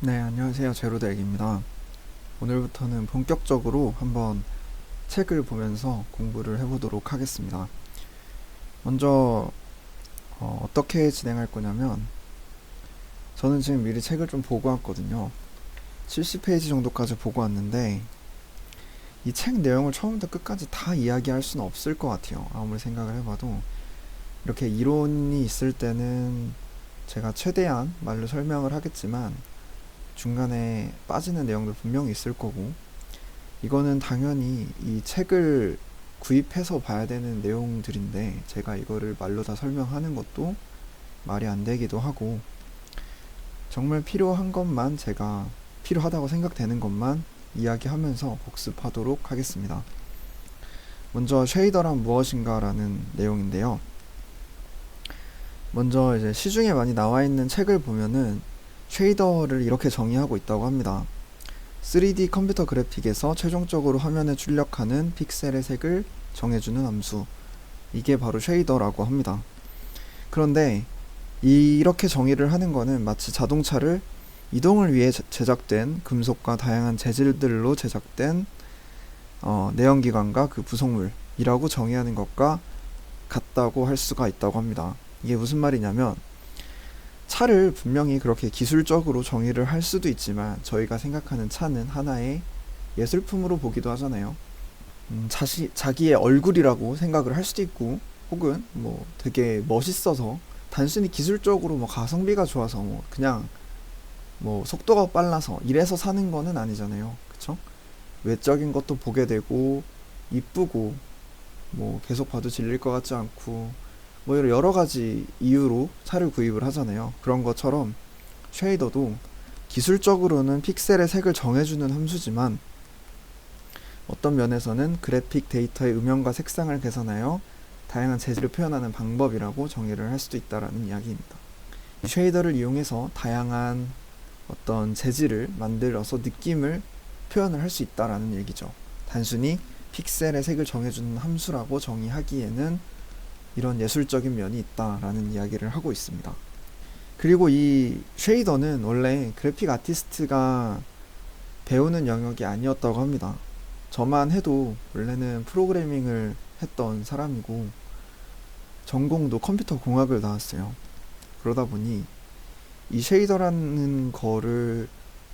네, 안녕하세요. 제로덱입니다. 오늘부터는 본격적으로 한번 책을 보면서 공부를 해보도록 하겠습니다. 먼저 떻게 진행할 거냐면 저는 지금 미리 책을 좀 보고 왔거든요. 70페이지 정도까지 보고 왔는데 이 책 내용을 처음부터 끝까지 다 이야기할 수는 없을 것 같아요. 아무리 생각을 해봐도 이렇게 이론이 있을 때는 제가 최대한 말로 설명을 하겠지만 중간에 빠지는 내용도 분명히 있을 거고, 이거는 당연히 이 책을 구입해서 봐야 되는 내용들인데 제가 이거를 말로 다 설명하는 것도 말이 안 되기도 하고, 정말 필요한 것만, 제가 필요하다고 생각되는 것만 이야기하면서 복습하도록 하겠습니다. 먼저 쉐이더란 무엇인가 라는 내용인데요. 먼저 이제 시중에 많이 나와 있는 책을 보면은 쉐이더를 이렇게 정의하고 있다고 합니다. 3D 컴퓨터 그래픽에서 최종적으로 화면에 출력하는 픽셀의 색을 정해주는 함수, 이게 바로 쉐이더라고 합니다. 그런데 이렇게 정의를 하는 거는 마치 자동차를 이동을 위해 제작된 금속과 다양한 재질들로 제작된 내연기관과 그 부속물이라고 정의하는 것과 같다고 할 수가 있다고 합니다. 이게 무슨 말이냐면, 차를 분명히 그렇게 기술적으로 정의를 할 수도 있지만 저희가 생각하는 차는 하나의 예술품으로 보기도 하잖아요. 자기의 얼굴이라고 생각을 할 수도 있고, 혹은 뭐 되게 멋있어서 단순히 기술적으로 뭐 가성비가 좋아서 뭐 그냥 뭐 속도가 빨라서 이래서 사는 거는 아니잖아요. 그쵸? 외적인 것도 보게 되고, 이쁘고, 뭐 계속 봐도 질릴 것 같지 않고, 뭐 이런 여러 가지 이유로 차를 구입을 하잖아요. 그런 것처럼 쉐이더도 기술적으로는 픽셀의 색을 정해주는 함수지만 어떤 면에서는 그래픽 데이터의 음영과 색상을 계산하여 다양한 재질을 표현하는 방법이라고 정의를 할 수도 있다라는 이야기입니다. 이 쉐이더를 이용해서 다양한 어떤 재질을 만들어서 느낌을 표현을 할 수 있다라는 얘기죠. 단순히 픽셀의 색을 정해주는 함수라고 정의하기에는 이런 예술적인 면이 있다라는 이야기를 하고 있습니다. 그리고 이 쉐이더는 원래 그래픽 아티스트가 배우는 영역이 아니었다고 합니다. 저만 해도 원래는 프로그래밍을 했던 사람이고 전공도 컴퓨터 공학을 나왔어요. 그러다 보니 이 쉐이더라는 거를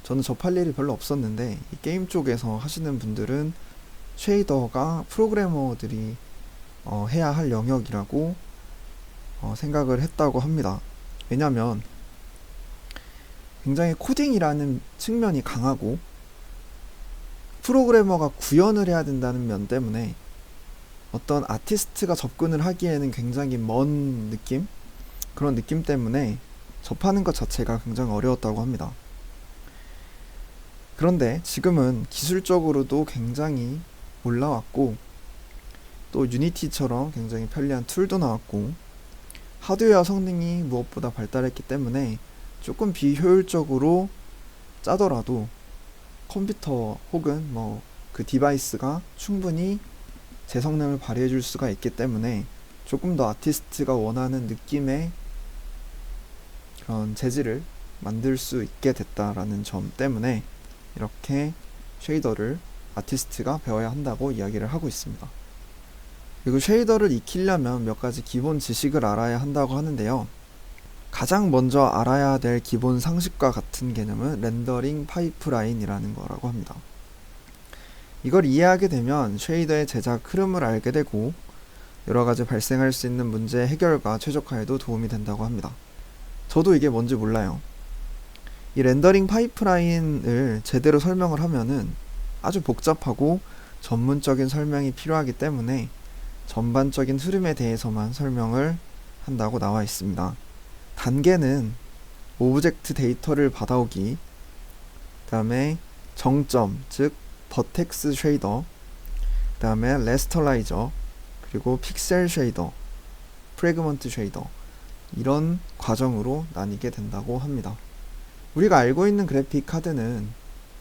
저는 접할 일이 별로 없었는데, 이 게임 쪽에서 하시는 분들은 쉐이더가 프로그래머들이 해야 할 영역이라고 생각을 했다고 합니다. 왜냐면 굉장히 코딩이라는 측면이 강하고 프로그래머가 구현을 해야 된다는 면 때문에 어떤 아티스트가 접근을 하기에는 굉장히 먼 느낌? 그런 느낌 때문에 접하는 것 자체가 굉장히 어려웠다고 합니다. 그런데 지금은 기술적으로도 굉장히 올라왔고, 또 유니티처럼 굉장히 편리한 툴도 나왔고, 하드웨어 성능이 무엇보다 발달했기 때문에 조금 비효율적으로 짜더라도 컴퓨터 혹은 뭐 그 디바이스가 충분히 제 성능을 발휘해 줄 수가 있기 때문에 조금 더 아티스트가 원하는 느낌의 그런 재질을 만들 수 있게 됐다라는 점 때문에 이렇게 쉐이더를 아티스트가 배워야 한다고 이야기를 하고 있습니다. 그리고 쉐이더를 익히려면 몇 가지 기본 지식을 알아야 한다고 하는데요. 가장 먼저 알아야 될 기본 상식과 같은 개념은 렌더링 파이프라인이라는 거라고 합니다. 이걸 이해하게 되면 쉐이더의 제작 흐름을 알게 되고 여러 가지 발생할 수 있는 문제 해결과 최적화에도 도움이 된다고 합니다. 저도 이게 뭔지 몰라요. 이 렌더링 파이프라인을 제대로 설명을 하면은 아주 복잡하고 전문적인 설명이 필요하기 때문에 전반적인 흐름에 대해서만 설명을 한다고 나와 있습니다. 단계는 오브젝트 데이터를 받아오기, 그 다음에 정점, 즉 버텍스 쉐이더, 그 다음에 레스터라이저, 그리고 픽셀 쉐이더, 프래그먼트 쉐이더, 이런 과정으로 나뉘게 된다고 합니다. 우리가 알고 있는 그래픽 카드는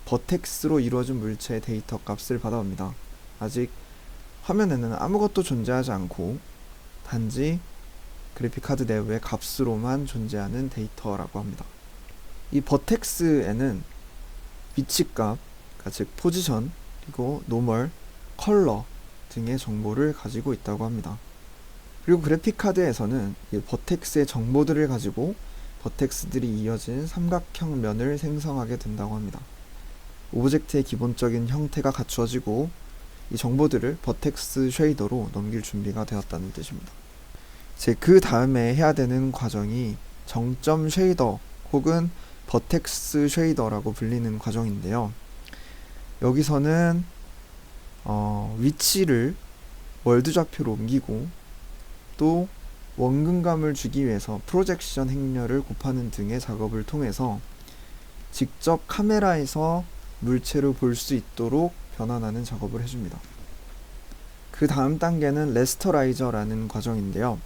버텍스로 이루어진 물체의 데이터 값을 받아옵니다. 아직 화면에는 아무것도 존재하지 않고 단지 그래픽카드 내부의 값으로만 존재하는 데이터라고 합니다. 이 버텍스에는 위치값, 그러니까 즉 포지션, 그리고 노멀, 컬러 등의 정보를 가지고 있다고 합니다. 그리고 그래픽카드에서는 이 버텍스의 정보들을 가지고 버텍스들이 이어진 삼각형 면을 생성하게 된다고 합니다. 오브젝트의 기본적인 형태가 갖추어지고 이 정보들을 버텍스 쉐이더로 넘길 준비가 되었다는 뜻입니다. 이제 그 다음에 해야 되는 과정이 정점 쉐이더 혹은 버텍스 쉐이더라고 불리는 과정인데요. 여기서는 위치를 월드 좌표로 옮기고 또 원근감을 주기 위해서 프로젝션 행렬을 곱하는 등의 작업을 통해서 직접 카메라에서 물체를 볼 수 있도록 변환하는 작업을 해줍니다. 그 다음 단계는 레스터라이저라는 과정인데요.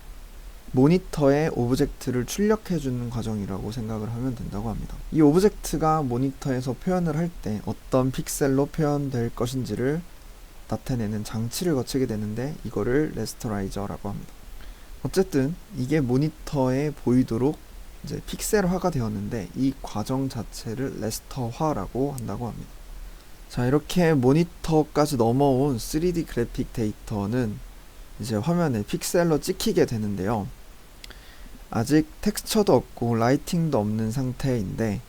모니터에 오브젝트를 출력해주는 과정이라고 생각을 하면 된다고 합니다. 이 오브젝트가 모니터에서 표현을 할 때 어떤 픽셀로 표현될 것인지를 나타내는 장치를 거치게 되는데 이거를 레스터라이저라고 합니다. 어쨌든 이게 모니터에 보이도록 이제 픽셀화가 되었는데 이 과정 자체를 레스터화라고 한다고 합니다. 자, 이렇게 모니터까지 넘어온 3D 그래픽 데이터는 이제 화면에 픽셀로 찍히게 되는데요. 아직 텍스처도 없고 라이팅도 없는 상태인데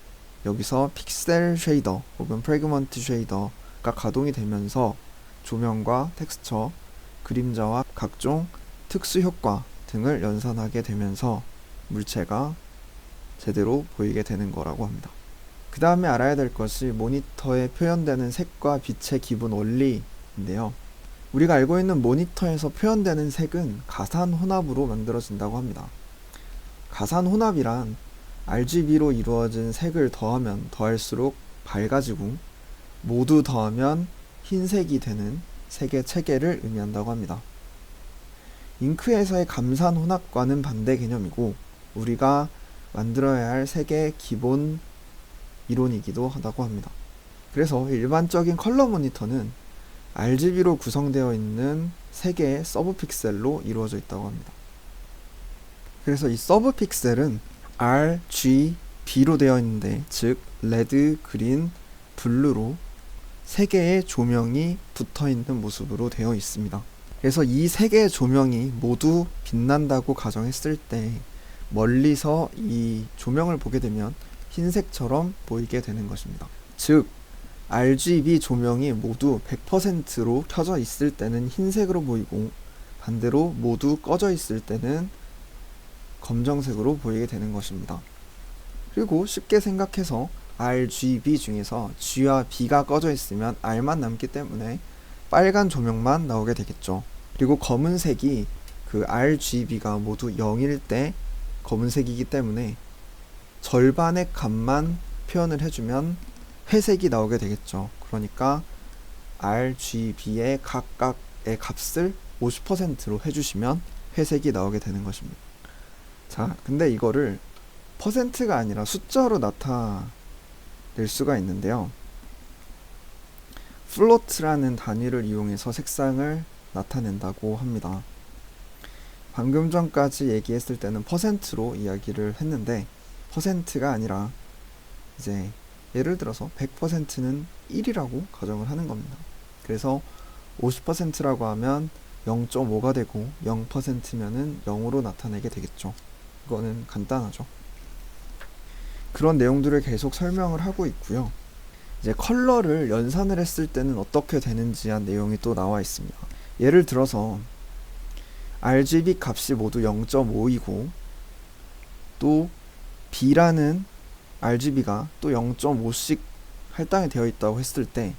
여기서 픽셀 쉐이더 혹은 프래그먼트 쉐이더가 가동이 되면서 조명과 텍스처, 그림자와 각종 특수 효과 등을 연산하게 되면서 물체가 제대로 보이게 되는 거라고 합니다. 그 다음에 알아야 될 것이 모니터에 표현되는 색과 빛의 기본 원리인데요. 우리가 알고 있는 모니터에서 표현되는 색은 가산 혼합으로 만들어진다고 합니다. 가산 혼합이란 RGB로 이루어진 색을 더하면 더할수록 밝아지고 모두 더하면 흰색이 되는 색의 체계를 의미한다고 합니다. 잉크에서의 감산 혼합과는 반대 개념이고 우리가 만들어야 할 색의 기본 이론이기도 하다고 합니다. 그래서 일반적인 컬러 모니터는 RGB로 구성되어 있는 3개의 서브 픽셀로 이루어져 있다고 합니다. 그래서 이 서브 픽셀은 RGB로 되어 있는데 즉 레드, 그린, 블루로 3개의 조명이 붙어 있는 모습으로 되어 있습니다. 그래서 이 3개의 조명이 모두 빛난다고 가정했을 때 멀리서 이 조명을 보게 되면 흰색처럼 보이게 되는 것입니다. 즉 RGB 조명이 모두 100%로 켜져 있을 때는 흰색으로 보이고 반대로 모두 꺼져 있을 때는 검정색으로 보이게 되는 것입니다. 그리고 쉽게 생각해서 RGB 중에서 G와 B가 꺼져 있으면 R만 남기 때문에 빨간 조명만 나오게 되겠죠. 그리고 검은색이 그 RGB가 모두 0일 때 검은색이기 때문에 절반의 값만 표현을 해주면 회색이 나오게 되겠죠. 그러니까 RGB의 각각의 값을 50%로 해주시면 회색이 나오게 되는 것입니다. 자, 근데 이거를 퍼센트가 아니라 숫자로 나타낼 수가 있는데요. 플로트라는 단위를 이용해서 색상을 나타낸다고 합니다. 방금 전까지 얘기했을 때는 퍼센트로 이야기를 했는데 퍼센트가 아니라 이제 예를 들어서 100%는 1이라고 가정을 하는 겁니다. 그래서 50%라고 하면 0.5가 되고 0%면은 0으로 나타내게 되겠죠. 이거는 간단하죠. 그런 내용들을 계속 설명을 하고 있고요. 이제 컬러를 연산을 했을 때는 어떻게 되는지 한 내용이 또 나와 있습니다. 예를 들어서 RGB 값이 모두 0.5이고 또 B라는 RGB가 또 0.5씩 할당이 되어 있다고 했을 때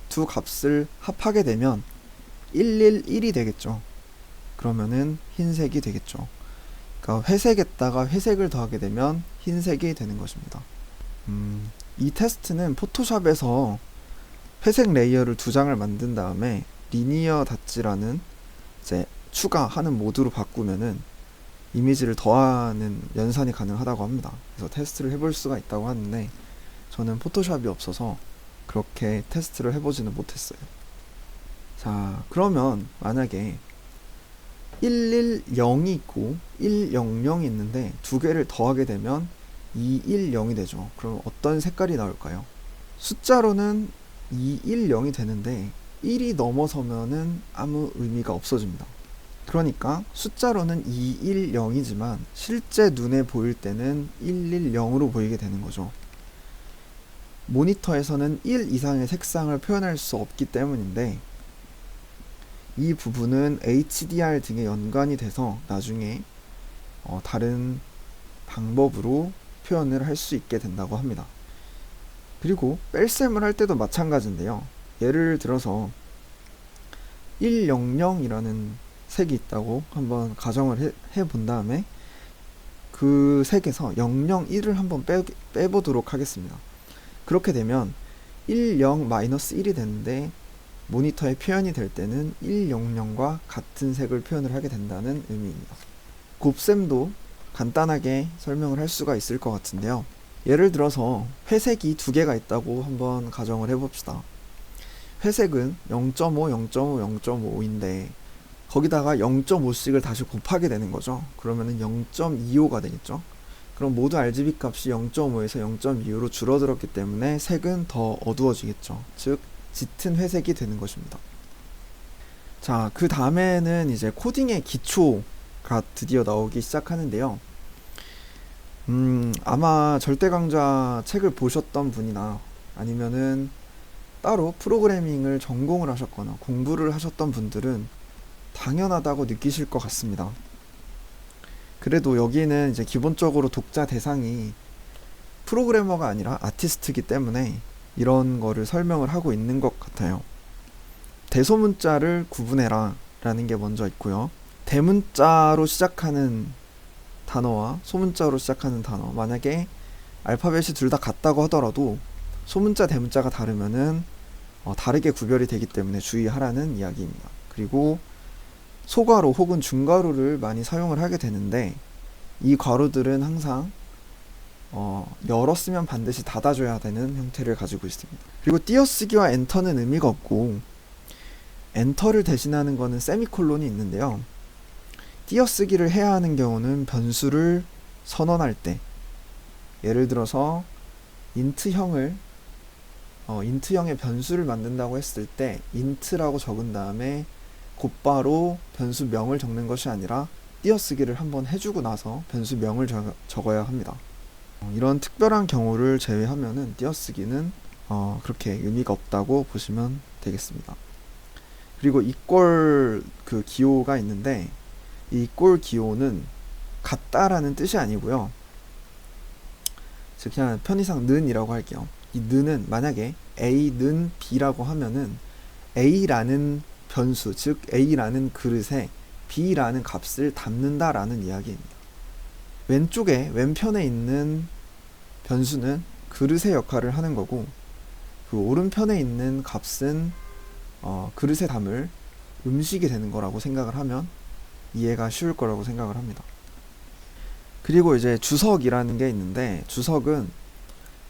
두 값을 합하게 되면 111이 되겠죠. 그러면은 흰색이 되겠죠. 그러니까 회색에다가 회색을 더하게 되면 흰색이 되는 것입니다. 이 테스트는 포토샵에서 회색 레이어를 2장을 만든 다음에 리니어 닷지라는 이제 추가하는 모드로 바꾸면은 이미지를 더하는 연산이 가능하다고 합니다. 그래서 테스트를 해볼 수가 있다고 하는데 저는 포토샵이 없어서 그렇게 테스트를 해보지는 못했어요. 자, 그러면 만약에 110이 있고 100이 있는데 두 개를 더하게 되면 210이 되죠. 그럼 어떤 색깔이 나올까요? 숫자로는 210이 되는데 1이 넘어서면은 아무 의미가 없어집니다. 그러니까 숫자로는 210이지만 실제 눈에 보일 때는 110으로 보이게 되는 거죠. 모니터에서는 1 이상의 색상을 표현할 수 없기 때문인데 이 부분은 HDR 등에 연관이 돼서 나중에 다른 방법으로 표현을 할 수 있게 된다고 합니다. 그리고 뺄셈을 할 때도 마찬가지인데요. 예를 들어서 100이라는 색이 있다고 한번 가정을 해본 다음에 그 색에서 001을 한번 빼보도록 하겠습니다. 그렇게 되면 10-1이 되는데 모니터에 표현이 될 때는 100과 같은 색을 표현을 하게 된다는 의미입니다. 곱셈도 간단하게 설명을 할 수가 있을 것 같은데요. 예를 들어서 회색이 두 개가 있다고 한번 가정을 해봅시다. 회색은 0.5, 0.5, 0.5인데 거기다가 0.5씩을 다시 곱하게 되는 거죠. 그러면은 0.25가 되겠죠. 그럼 모두 RGB 값이 0.5에서 0.25로 줄어들었기 때문에 색은 더 어두워지겠죠. 즉 짙은 회색이 되는 것입니다. 자, 그 다음에는 이제 코딩의 기초가 드디어 나오기 시작하는데요. 아마 절대강좌 책을 보셨던 분이나 아니면은 따로 프로그래밍을 전공을 하셨거나 공부를 하셨던 분들은 당연하다고 느끼실 것 같습니다. 그래도 여기는 이제 기본적으로 독자 대상이 프로그래머가 아니라 아티스트이기 때문에 이런 거를 설명을 하고 있는 것 같아요. 대소문자를 구분해라 라는 게 먼저 있고요. 대문자로 시작하는 단어와 소문자로 시작하는 단어, 만약에 알파벳이 둘 다 같다고 하더라도 소문자 대문자가 다르면은 다르게 구별이 되기 때문에 주의하라는 이야기입니다. 그리고 소괄호 혹은 중괄호를 많이 사용을 하게 되는데 이 괄호들은 항상 열었으면 반드시 닫아줘야 되는 형태를 가지고 있습니다. 그리고 띄어쓰기와 엔터는 의미가 없고 엔터를 대신하는 거는 세미콜론이 있는데요. 띄어쓰기를 해야 하는 경우는 변수를 선언할 때, 예를 들어서 인트형의 변수를 만든다고 했을 때 int라고 적은 다음에 곧바로 변수명을 적는 것이 아니라 띄어쓰기를 한번 해주고 나서 변수명을 적어야 합니다. 이런 특별한 경우를 제외하면은 띄어쓰기는 그렇게 의미가 없다고 보시면 되겠습니다. 그리고 이꼴 그 기호가 있는데 이 이꼴 기호는 같다라는 뜻이 아니고요. 즉 그냥 편의상 는이라고 할게요. 이 는은 만약에 a는 b라고 하면은 a라는 변수, 즉 a라는 그릇에 b라는 값을 담는다라는 이야기입니다. 왼편에 있는 변수는 그릇의 역할을 하는 거고 그 오른편에 있는 값은 그릇에 담을 음식이 되는 거라고 생각을 하면 이해가 쉬울 거라고 생각을 합니다. 그리고 이제 주석이라는 게 있는데 주석은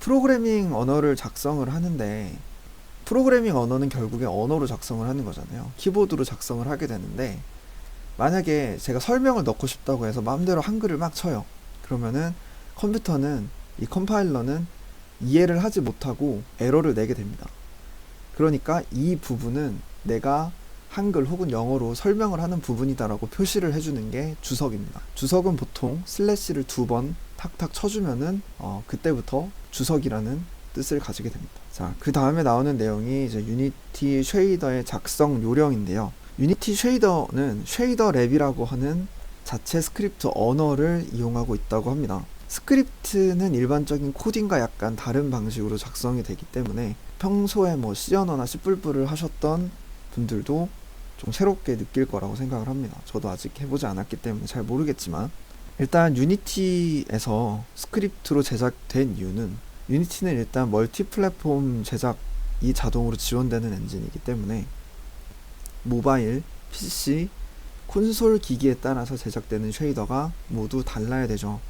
프로그래밍 언어를 작성을 하는데 프로그래밍 언어는 결국에 언어로 작성을 하는 거잖아요. 키보드로 작성을 하게 되는데 만약에 제가 설명을 넣고 싶다고 해서 마음대로 한글을 막 쳐요. 그러면은 이 컴파일러는 이해를 하지 못하고 에러를 내게 됩니다. 그러니까 이 부분은 내가 한글 혹은 영어로 설명을 하는 부분이다라고 표시를 해주는 게 주석입니다. 주석은 보통 슬래시를 2번 탁탁 쳐주면은 그때부터 주석이라는 뜻을 가지게 됩니다. 자, 그 다음에 나오는 내용이 이제 유니티 쉐이더의 작성 요령인데요. 유니티 쉐이더는 쉐이더 랩이라고 하는 자체 스크립트 언어를 이용하고 있다고 합니다. 스크립트는 일반적인 코딩과 약간 다른 방식으로 작성이 되기 때문에 평소에 뭐 C 언어나 C++를 하셨던 분들도 좀 새롭게 느낄 거라고 생각을 합니다. 저도 아직 해보지 않았기 때문에 잘 모르겠지만 일단 유니티에서 스크립트로 제작된 이유는 유니티는 일단 멀티 플랫폼 제작이 자동으로 지원되는 엔진이기 때문에 모바일, PC, 콘솔 기기에 따라서 제작되는 쉐이더가 모두 달라야 되죠.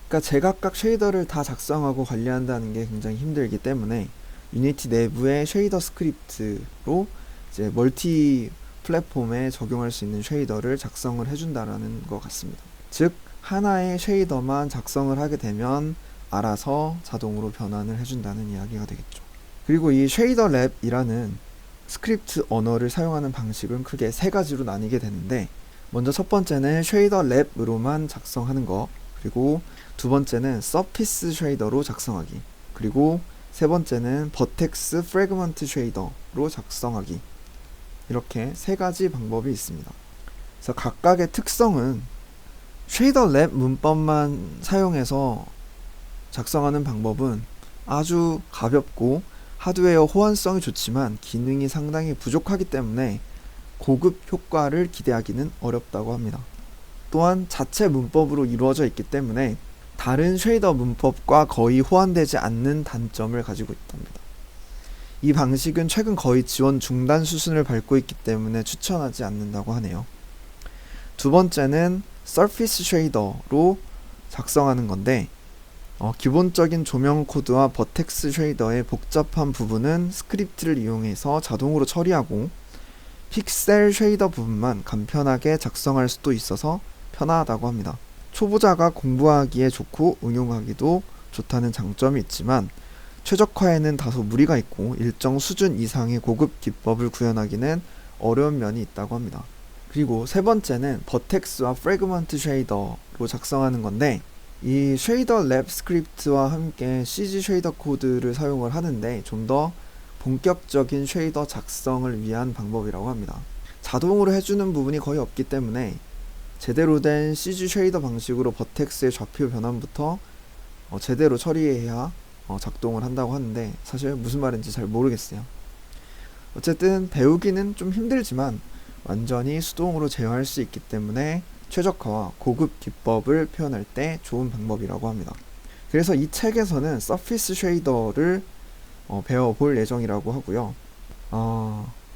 그러니까 제각각 쉐이더를 다 작성하고 관리한다는 게 굉장히 힘들기 때문에 유니티 내부의 쉐이더 스크립트로 이제 멀티 플랫폼에 적용할 수 있는 쉐이더를 작성을 해준다라는 것 같습니다. 즉 하나의 쉐이더만 작성을 하게 되면 알아서 자동으로 변환을 해준다는 이야기가 되겠죠. 그리고 이 쉐이더 랩이라는 스크립트 언어를 사용하는 방식은 크게 세 가지로 나뉘게 되는데, 먼저 첫 번째는 쉐이더 랩으로만 작성하는 거, 그리고 두 번째는 서피스 쉐이더로 작성하기, 그리고 세 번째는 버텍스 프래그먼트 쉐이더로 작성하기. 이렇게 세 가지 방법이 있습니다. 그래서 각각의 특성은 쉐이더 랩 문법만 사용해서 작성하는 방법은 아주 가볍고 하드웨어 호환성이 좋지만 기능이 상당히 부족하기 때문에 고급 효과를 기대하기는 어렵다고 합니다. 또한 자체 문법으로 이루어져 있기 때문에 다른 쉐이더 문법과 거의 호환되지 않는 단점을 가지고 있답니다. 이 방식은 최근 거의 지원 중단 수순을 밟고 있기 때문에 추천하지 않는다고 하네요. 두 번째는 서피스 쉐이더로 작성하는 건데, 기본적인 조명 코드와 버텍스 쉐이더의 복잡한 부분은 스크립트를 이용해서 자동으로 처리하고 픽셀 쉐이더 부분만 간편하게 작성할 수도 있어서 편하다고 합니다. 초보자가 공부하기에 좋고 응용하기도 좋다는 장점이 있지만 최적화에는 다소 무리가 있고 일정 수준 이상의 고급 기법을 구현하기는 어려운 면이 있다고 합니다. 그리고 세 번째는 버텍스와 프래그먼트 쉐이더로 작성하는 건데, 이 쉐이더 랩 스크립트와 함께 CG 쉐이더 코드를 사용을 하는데 좀 더 본격적인 쉐이더 작성을 위한 방법이라고 합니다. 자동으로 해주는 부분이 거의 없기 때문에 제대로 된 CG 쉐이더 방식으로 버텍스의 좌표 변환부터 제대로 처리해야 작동을 한다고 하는데, 사실 무슨 말인지 잘 모르겠어요. 어쨌든 배우기는 좀 힘들지만 완전히 수동으로 제어할 수 있기 때문에 최적화와 고급 기법을 표현할 때 좋은 방법이라고 합니다. 그래서 이 책에서는 서피스 쉐이더를 배워볼 예정이라고 하고요.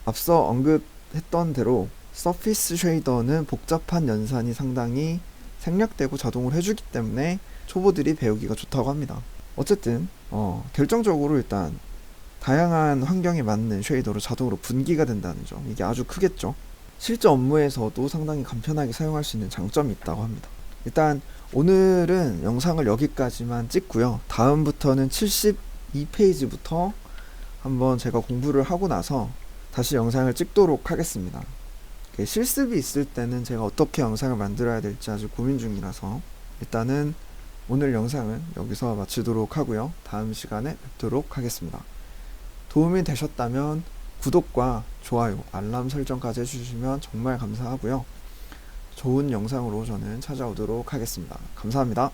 앞서 언급했던 대로 서피스 쉐이더는 복잡한 연산이 상당히 생략되고 자동으로 해주기 때문에 초보들이 배우기가 좋다고 합니다. 어쨌든 결정적으로 일단 다양한 환경에 맞는 쉐이더로 자동으로 분기가 된다는 점, 이게 아주 크겠죠. 실제 업무에서도 상당히 간편하게 사용할 수 있는 장점이 있다고 합니다. 일단 오늘은 영상을 여기까지만 찍고요. 다음부터는 72페이지부터 한번 제가 공부를 하고 나서 다시 영상을 찍도록 하겠습니다. 실습이 있을 때는 제가 어떻게 영상을 만들어야 될지 아주 고민 중이라서 일단은 오늘 영상은 여기서 마치도록 하고요. 다음 시간에 뵙도록 하겠습니다. 도움이 되셨다면 구독과 좋아요, 알람 설정까지 해주시면 정말 감사하고요. 좋은 영상으로 저는 찾아오도록 하겠습니다. 감사합니다.